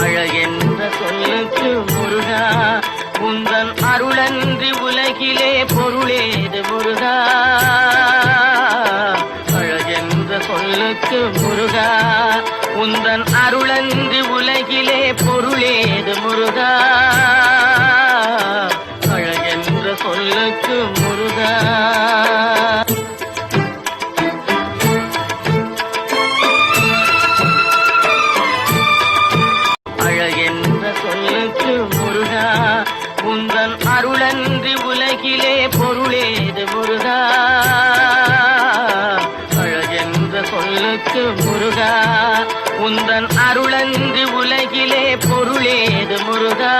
அழகென்ற சொல்லுக்கு முருகா உந்தன் அருளன்றி உலகிலே பொருளேது முருகா. அழகென்ற சொல்லுக்கு முருகா உந்தன் அருளன்றி உலகிலே பொருளேது முருகா. அழகென்ற சொல்லுக்கு முருகா. அழகென்ற சொல்லுக்கு முருகா உந்தன் அருளன்றி உலகிலே பொருளேது முருகா. அழகென்ற சொல்லுக்கு முருகா உந்தன் அருளன்றி உலகிலே பொருளேது முருகா.